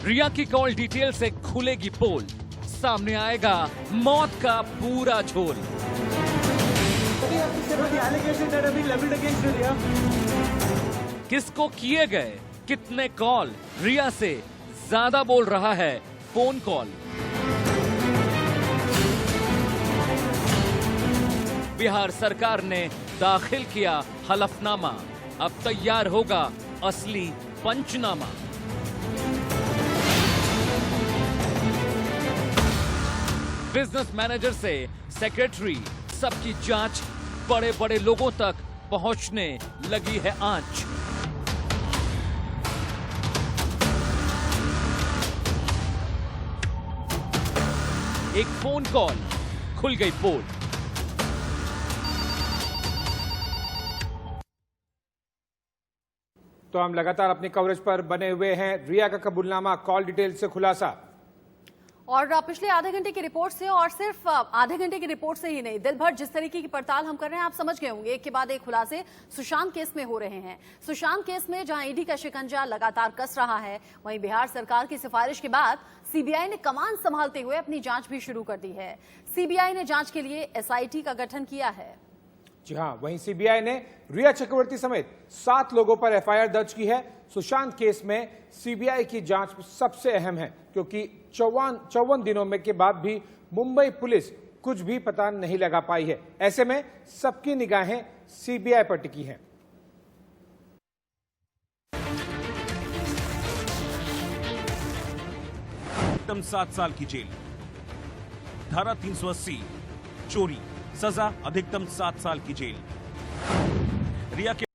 रिया की call detail से खुलेगी पोल, सामने आएगा मौत का पूरा झोल। किसको किए गए कितने कॉल, रिया से ज्यादा बोल रहा है फोन कॉल। बिहार सरकार ने दाखिल किया हलफनामा, अब तैयार होगा असली पंचनामा। बिजनेस मैनेजर से सेक्रेटरी, सबकी जांच, बड़े बड़े लोगों तक पहुंचने लगी है आंच। एक फोन कॉल, खुल गई पोल। तो हम लगातार अपनी कवरेज पर बने हुए हैं। रिया का कबूलनामा, कॉल डिटेल से खुलासा। और पिछले आधे घंटे की रिपोर्ट से, और सिर्फ आधे घंटे की रिपोर्ट से ही नहीं, दिन भर जिस तरीके की पड़ताल हम कर रहे हैं, आप समझ गए होंगे, एक के बाद एक खुलासे सुशांत केस में हो रहे हैं। सुशांत केस में जहां ईडी का शिकंजा लगातार कस रहा है, वहीं बिहार सरकार की सिफारिश के बाद सीबीआई ने कमान संभालते हुए अपनी जांच भी शुरू कर दी है। सीबीआई ने जांच के लिए एसआईटी का गठन किया है। जी हां, वहीं सीबीआई ने रिया चक्रवर्ती समेत 7 लोगों पर एफआईआर दर्ज की है। सुशांत केस में सीबीआई की जांच सबसे अहम है, क्योंकि 54 दिनों में के बाद भी मुंबई पुलिस कुछ भी पता नहीं लगा पाई है। ऐसे में सबकी निगाहें सीबीआई पर टिकी हैं। अधिकतम 7 साल की जेल, धारा 380 चोरी, सजा अधिकतम 7 साल की जेल। रिया के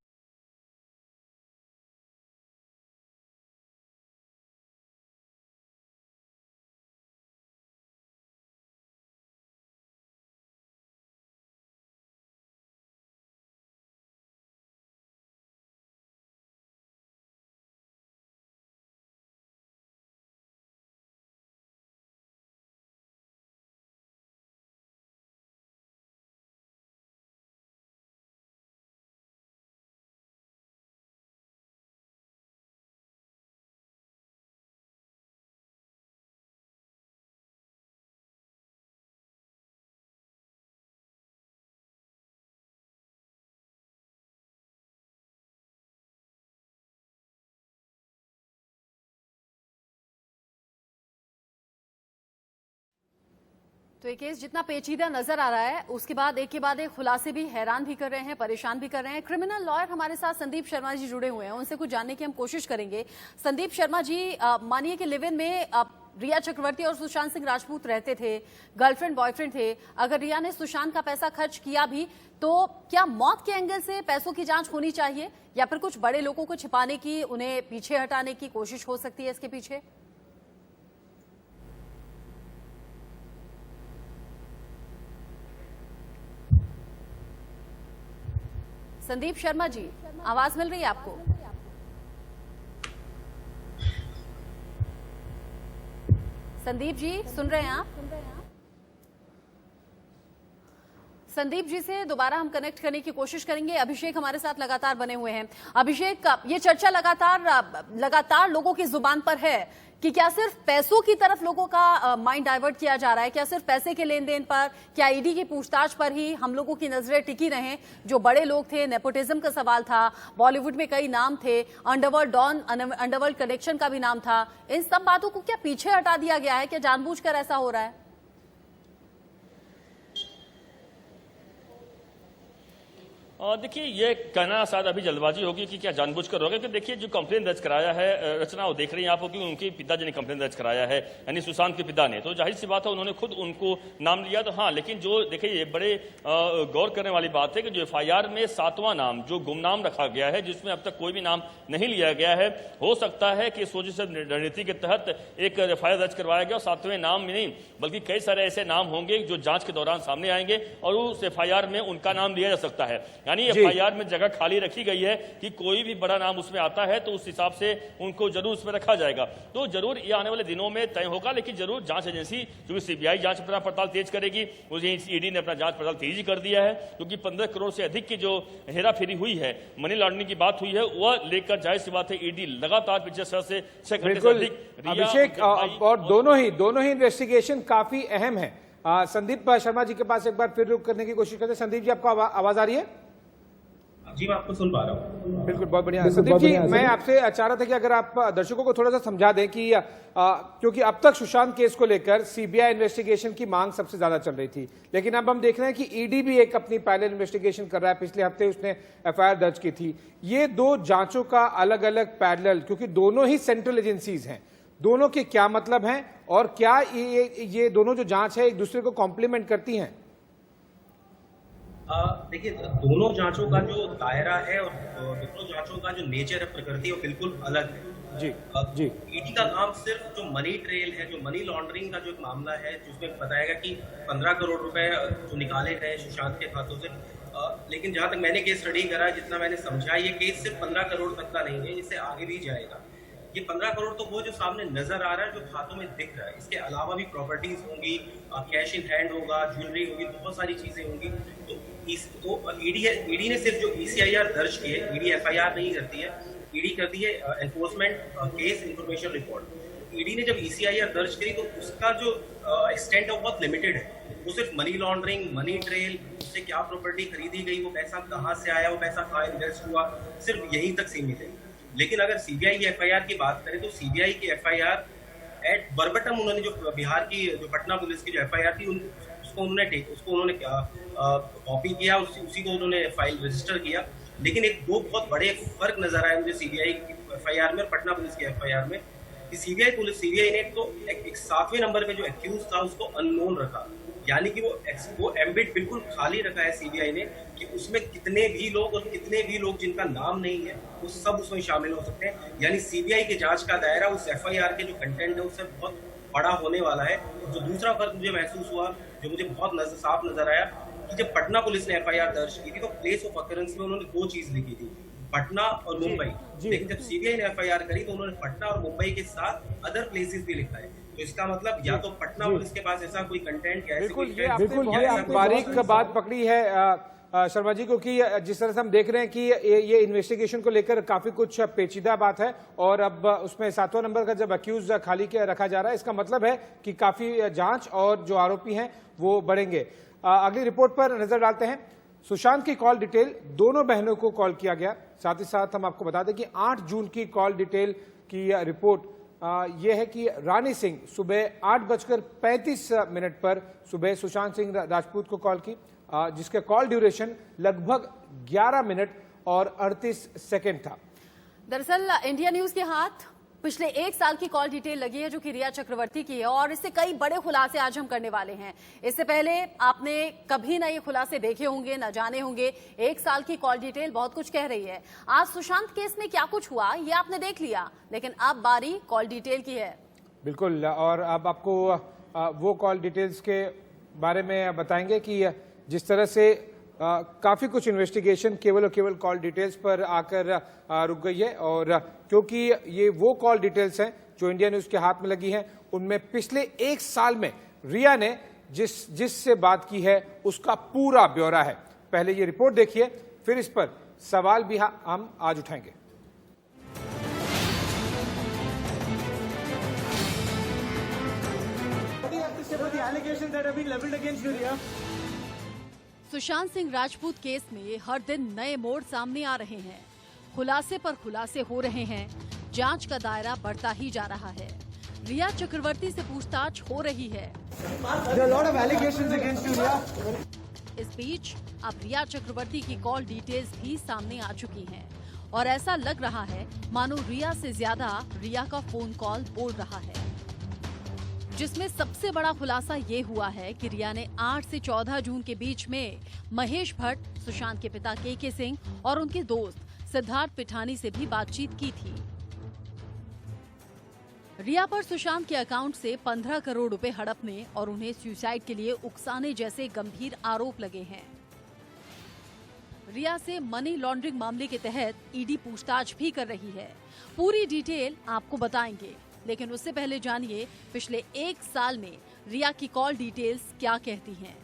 तो ये केस जितना पेचीदा नजर आ रहा है, उसके बाद एक के बाद एक खुलासे भी हैरान भी कर रहे हैं, परेशान भी कर रहे हैं। क्रिमिनल लॉयर हमारे साथ संदीप शर्मा जी जुड़े हुए हैं, उनसे कुछ जानने की हम कोशिश करेंगे। संदीप शर्मा जी, मानिए कि लिव इन में रिया चक्रवर्ती और सुशांत सिंह राजपूत रहते थे, गर्लफ्रेंड बॉयफ्रेंड थे। अगर रिया ने सुशांत का पैसा खर्च किया भी, तो क्या मौत के एंगल से पैसों की जांच होनी चाहिए, या फिर कुछ बड़े लोगों को छिपाने की, उन्हें पीछे हटाने की कोशिश हो सकती है इसके पीछे? संदीप शर्मा जी, आवाज मिल रही है आपको? संदीप जी, सुन रहे हैं आप? संदीप जी से दोबारा हम कनेक्ट करने की कोशिश करेंगे। अभिषेक हमारे साथ लगातार बने हुए हैं। अभिषेक, ये चर्चा लगातार लोगों की जुबान पर है कि क्या सिर्फ पैसों की तरफ लोगों का माइंड डाइवर्ट किया जा रहा है? क्या सिर्फ पैसे के लेन देन पर, क्या ईडी की पूछताछ पर ही हम लोगों की नजरें टिकी रहें? जो बड़े लोग थे, नेपोटिज्म का सवाल था, बॉलीवुड में कई नाम थे, अंडरवर्ल्ड डॉन, अंडरवर्ल्ड कनेक्शन का भी नाम था, इन सब बातों को क्या पीछे हटा दिया गया है? क्या जानबूझकर ऐसा हो रहा है? देखिए, ये कहना शायद अभी जल्दबाजी होगी कि क्या जानबूझकर होगा, क्योंकि देखिए जो कंप्लेन दर्ज कराया है, रचना वो देख रही हैं आप कि उनके पिताजी ने कंप्लेन दर्ज कराया है, यानी सुशांत के पिता ने, तो जाहिर सी बात है उन्होंने खुद उनको नाम लिया। तो हाँ, लेकिन जो देखिए ये बड़े गौर करने वाली बात है कि जो एफआईआर में 7वां नाम जो गुमनाम रखा गया है, जिसमें अब तक कोई भी नाम नहीं लिया गया है, हो सकता है कि सोची से रणनीति के तहत एक एफआईआर दर्ज करवाया गया और 7वें नाम में नहीं बल्कि कई सारे ऐसे नाम होंगे जो जांच के दौरान सामने आएंगे और उस एफआईआर में उनका नाम लिया जा सकता है। यानी एफआईआर में जगह खाली रखी गई है कि कोई भी बड़ा नाम उसमें आता है तो उस हिसाब से उनको जरूर उसमें रखा जाएगा। तो जरूर ये आने वाले दिनों में तय होगा, लेकिन जरूर जांच एजेंसी जो सीबीआई जांच पड़ताल तेज करेगी, उसे ईडी ने अपना जांच पड़ताल तेजी कर दिया है, क्योंकि 15 करोड़ से अधिक की जो हेराफेरी हुई है, मनी लॉन्ड्रिंग की बात हुई है, वह लेकर जाहिर सी बात है ईडी लगातार पिछले 6 घंटे से अधिक अभिषेक और दोनों ही इन्वेस्टिगेशन काफी अहम है। संदीप शर्मा जी के पास एक बार फिर रुक करने की कोशिश करते हैं। संदीप जी, आपको आवाज आ रही है? जी, मैं आपको सुन पा रहा हूँ। बिल्कुल, बहुत बढ़िया। संदीप जी, मैं आपसे चाह रहा था कि अगर आप दर्शकों को थोड़ा सा समझा दें कि क्योंकि अब तक सुशांत केस को लेकर सीबीआई इन्वेस्टिगेशन की मांग सबसे ज्यादा चल रही थी, लेकिन अब हम देख रहे हैं कि ईडी भी एक अपनी पैरेलल इन्वेस्टिगेशन कर रहा है। पिछले हफ्ते उसने एफआईआर दर्ज की थी। ये दो जांचों का अलग अलग पैरेलल, क्योंकि दोनों ही सेंट्रल एजेंसीज हैं, दोनों के क्या मतलब हैं और क्या ये दोनों जो जांच है एक दूसरे को कॉम्प्लीमेंट करती हैं? देखिए, दोनों जांचों का जो दायरा है और दोनों जांचों का जो नेचर है, प्रकृति है, वो बिल्कुल अलग है। जी। ईडी का काम सिर्फ जो मनी ट्रेल है, जो मनी लॉन्ड्रिंग का जो एक मामला है, जिसमें बताया गया कि 15 करोड़ रुपए जो निकाले गए सुशांत के खातों से, लेकिन जहां तक मैंने केस स्टडी करा, जितना मैंने समझा, ये केस सिर्फ 15 करोड़ तक का नहीं है, इससे आगे भी जाएगा। ये 15 करोड़ तो वो जो सामने नजर आ रहा है, जो खातों में दिख रहा है, इसके अलावा भी प्रॉपर्टीज होंगी, कैश इन हैंड होगा, ज्वेलरी होगी, बहुत सारी चीजें होंगी। तो ईडी ने सिर्फ जो ECIR दर्ज की है, ईडी एफआईआर नहीं करती है, ईडी करती है enforcement case information report. ED ने जब ECIR दर्ज करी तो उसका जो एक्सटेंट है वो बहुत लिमिटेड है। वो सिर्फ मनी लॉन्ड्रिंग, मनी ट्रेल, उससे क्या प्रॉपर्टी खरीदी गई, वो पैसा कहाँ से आया, वो पैसा कहाँ इन्वेस्ट हुआ, सिर्फ यहीं तक सीमित है। लेकिन अगर सीबीआई की एफआईआर की बात करें तो सीबीआई की एफआईआर एट बरबटम, उन्होंने जो बिहार की जो पटना पुलिस की जो एफआईआर थी, उसको उन्होंने कॉपी किया, उसी को उन्होंने फाइल रजिस्टर किया। लेकिन दो बहुत बड़े फर्क नजर आए मुझे सीबीआई की एफआईआर में और पटना पुलिस की एफआईआर में, कि सीबीआई ने तो एक 7वें नंबर पे जो एक्यूज था उसको अननोन रखा, यानी कि वो एम्बिट बिल्कुल खाली रखा है सीबीआई ने, कि उसमें कितने भी लोग जिनका नाम नहीं है वो सब उसमें शामिल हो सकते हैं। यानी सीबीआई की जांच का दायरा उस एफआईआर के जो कंटेंट है उससे बहुत बड़ा होने वाला है। जो दूसरा फर्क मुझे महसूस हुआ, जो मुझे बहुत साफ नजर आया, कि जब पटना पुलिस ने एफआईआर दर्ज की थी तो प्लेस ऑफ अकरेंस में उन्होंने 2 चीज लिखी थी, पटना और मुंबई। लेकिन जब सीबीआई ने एफआईआर करी तो उन्होंने पटना और मुंबई के साथ अदर प्लेसेस भी लिखा है। तो इसका मतलब या तो पटना पुलिस के पास ऐसा कोई कंटेंट या बिल्कुल बारीक बात पकड़ी है शर्मा जी, क्योंकि जिस तरह से हम देख रहे हैं कि ये इन्वेस्टिगेशन को लेकर काफी कुछ पेचीदा बात है और अब उसमें 7वां नंबर का जब अक्यूज खाली के रखा जा रहा है, इसका मतलब है कि काफी जांच और जो आरोपी हैं वो बढ़ेंगे। अगली रिपोर्ट पर नजर डालते हैं। सुशांत की कॉल डिटेल, दोनों बहनों को कॉल किया गया। साथ ही साथ हम आपको बता दें कि 8 जून की कॉल डिटेल की रिपोर्ट यह है कि रानी सिंह सुबह 8:35 पर सुबह सुशांत सिंह राजपूत को कॉल की, जिसके कॉल ड्यूरेशन लगभग 11 मिनट और 38 सेकेंड था। दरअसल इंडिया न्यूज के हाथ पिछले 1 साल की कॉल डिटेल लगी है, जो कि रिया चक्रवर्ती की है, और इससे कई बड़े खुलासे आज हम करने वाले हैं। इससे पहले आपने कभी ना ये खुलासे देखे होंगे, ना जाने होंगे। 1 साल की कॉल डिटेल बहुत कुछ कह रही है। आज सुशांत केस में क्या कुछ हुआ ये आपने देख लिया, लेकिन अब बारी कॉल डिटेल की है। बिल्कुल, और अब आपको वो कॉल डिटेल्स के बारे में बताएंगे कि जिस तरह से काफी कुछ इन्वेस्टिगेशन केवल और केवल कॉल डिटेल्स पर आकर रुक गई है, और क्योंकि ये वो कॉल डिटेल्स हैं जो इंडिया न्यूज के हाथ में लगी हैं, उनमें पिछले 1 साल में रिया ने जिससे बात की है उसका पूरा ब्यौरा है। पहले ये रिपोर्ट देखिए, फिर इस पर सवाल भी हम आज उठाएंगे। सुशांत सिंह राजपूत केस में हर दिन नए मोड़ सामने आ रहे हैं, खुलासे पर खुलासे हो रहे हैं, जांच का दायरा बढ़ता ही जा रहा है। रिया चक्रवर्ती से पूछताछ हो रही है। इस बीच अब रिया चक्रवर्ती की कॉल डिटेल्स भी सामने आ चुकी हैं, और ऐसा लग रहा है मानो रिया से ज्यादा रिया का फोन कॉल बोल रहा है, जिसमें सबसे बड़ा खुलासा ये हुआ है कि रिया ने 8 से 14 जून के बीच में महेश भट्ट, सुशांत के पिता के सिंह और उनके दोस्त सिद्धार्थ पिठानी से भी बातचीत की थी। रिया पर सुशांत के अकाउंट से 15 करोड़ रुपए हड़पने और उन्हें सुसाइड के लिए उकसाने जैसे गंभीर आरोप लगे हैं। रिया से मनी लॉन्ड्रिंग मामले के तहत ईडी पूछताछ भी कर रही है। पूरी डिटेल आपको बताएंगे, लेकिन उससे पहले जानिए पिछले 1 साल में रिया की कॉल डिटेल्स क्या कहती हैं।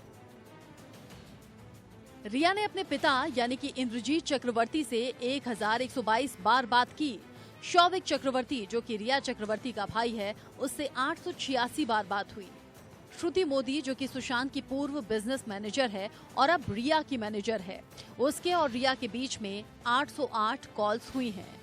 रिया ने अपने पिता यानी कि इंद्रजीत चक्रवर्ती से 1122 बार बात की। शौविक चक्रवर्ती जो कि रिया चक्रवर्ती का भाई है, उससे 886 बार बात हुई। श्रुति मोदी जो कि सुशांत की पूर्व बिजनेस मैनेजर है और अब रिया की मैनेजर है, उसके और रिया के बीच में 808 कॉल्स हुई हैं।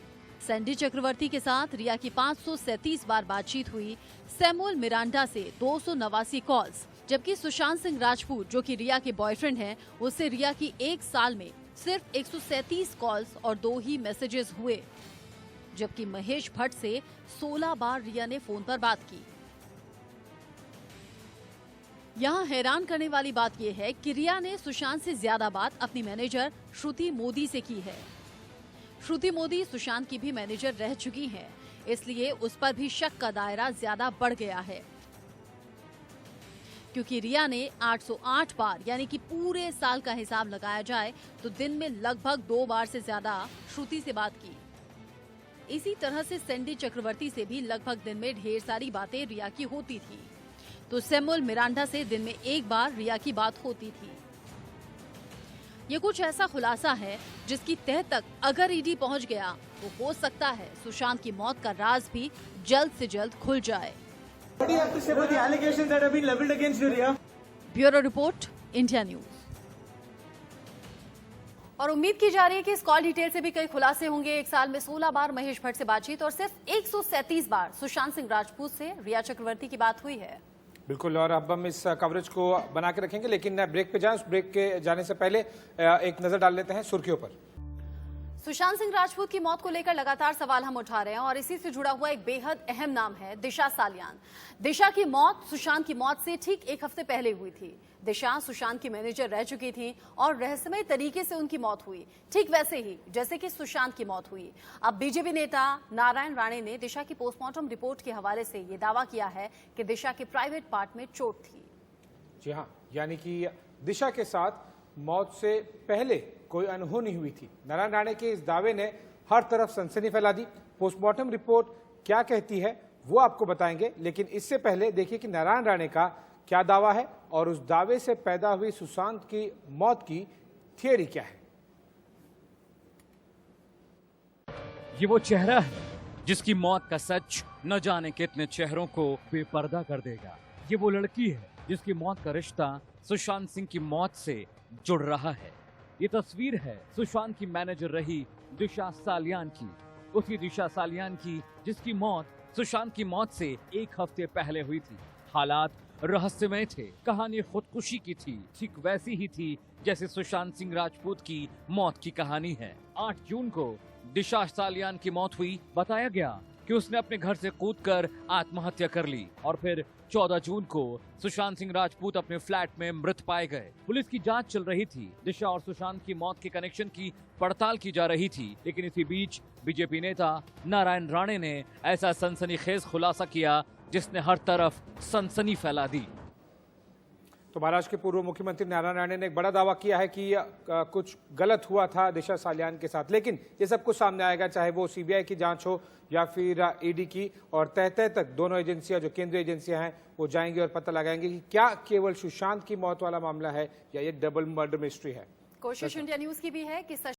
सैंडी चक्रवर्ती के साथ रिया की 537 बार बातचीत हुई। सैमुअल मिरांडा से 289 कॉल्स, जबकि सुशांत सिंह राजपूत जो कि रिया के बॉयफ्रेंड हैं, उससे रिया की 1 साल में सिर्फ 137 कॉल्स और 2 ही मैसेजेस हुए। जबकि महेश भट्ट से 16 बार रिया ने फोन पर बात की। यहाँ हैरान करने वाली बात यह है कि रिया ने सुशांत से ज्यादा बात अपनी मैनेजर श्रुति मोदी से की है। श्रुति मोदी सुशांत की भी मैनेजर रह चुकी हैं, इसलिए उस पर भी शक का दायरा ज्यादा बढ़ गया है, क्योंकि रिया ने 808 बार यानी कि पूरे साल का हिसाब लगाया जाए तो दिन में लगभग 2 बार से ज्यादा श्रुति से बात की। इसी तरह से सैंडी चक्रवर्ती से भी लगभग दिन में ढेर सारी बातें रिया की होती थी। तो सैमुअल मिरांडा से दिन में 1 बार रिया की बात होती थी। ये कुछ ऐसा खुलासा है जिसकी तह तक अगर ईडी पहुंच गया तो हो सकता है सुशांत की मौत का राज भी जल्द से जल्द खुल जाए। Bureau report, India news. और उम्मीद की जा रही है कि इस कॉल डिटेल से भी कई खुलासे होंगे। 1 साल में 16 बार महेश भट्ट से बातचीत और सिर्फ 137 बार सुशांत सिंह राजपूत से रिया चक्रवर्ती की बात हुई है। बिल्कुल, और अब हम इस कवरेज को बना के रखेंगे, लेकिन ब्रेक पे जाएं। उस ब्रेक के जाने से पहले एक नजर डाल लेते हैं सुर्खियों पर। सुशांत सिंह राजपूत की मौत को लेकर लगातार सवाल हम उठा रहे हैं और इसी से जुड़ा हुआ एक बेहद अहम नाम है दिशा सालियान। दिशा की मौत सुशांत की मौत से ठीक 1 हफ्ते पहले हुई थी। दिशा सुशांत की मैनेजर रह चुकी थी और रहस्यमय तरीके से उनकी मौत हुई, ठीक वैसे ही जैसे कि सुशांत की मौत हुई। अब बीजेपी नेता नारायण राणे ने दिशा की पोस्टमार्टम रिपोर्ट के हवाले से ये दावा किया है कि दिशा के प्राइवेट पार्ट में चोट थी। जी हाँ, यानी कि दिशा के साथ मौत से पहले कोई अनहोनी हुई थी। नारायण राणे के इस दावे ने हर तरफ सनसनी फैला दी। पोस्टमार्टम रिपोर्ट क्या कहती है वो आपको बताएंगे, लेकिन इससे पहले देखिए कि नारायण राणे का क्या दावा है और उस दावे से पैदा हुई सुशांत की मौत की थियरी क्या है। ये वो चेहरा है जिसकी मौत का सच न जाने कितने चेहरों को बेपर्दा कर देगा। ये वो लड़की है जिसकी मौत का रिश्ता सुशांत सिंह की मौत से जुड़ रहा है। ये तस्वीर है सुशांत की मैनेजर रही दिशा सालियान की, उसी दिशा सालियान की जिसकी मौत सुशांत की मौत से 1 हफ्ते पहले हुई थी। हालात रहस्यमय थे, कहानी खुदकुशी की थी, ठीक वैसी ही थी जैसे सुशांत सिंह राजपूत की मौत की कहानी है। 8 जून को दिशा सालियान की मौत हुई। बताया गया कि उसने अपने घर से कूदकर आत्महत्या कर ली और फिर 14 जून को सुशांत सिंह राजपूत अपने फ्लैट में मृत पाए गए। पुलिस की जांच चल रही थी, दिशा और सुशांत की मौत के कनेक्शन की पड़ताल की जा रही थी, लेकिन इसी बीच बीजेपी नेता नारायण राणे ने ऐसा सनसनीखेज खुलासा किया जिसने हर तरफ सनसनी फैला दी। तो महाराष्ट्र के पूर्व मुख्यमंत्री नारायण राणे ने एक बड़ा दावा किया है कि कुछ गलत हुआ था दिशा सालियान के साथ, लेकिन ये सब कुछ सामने आएगा, चाहे वो सीबीआई की जांच हो या फिर ईडी की, और तह तक दोनों एजेंसियां जो केंद्रीय एजेंसियां हैं वो जाएंगी और पता लगाएंगे कि क्या केवल सुशांत की मौत वाला मामला है या ये डबल मर्डर मिस्ट्री है। कोशिश इंडिया न्यूज की भी है कि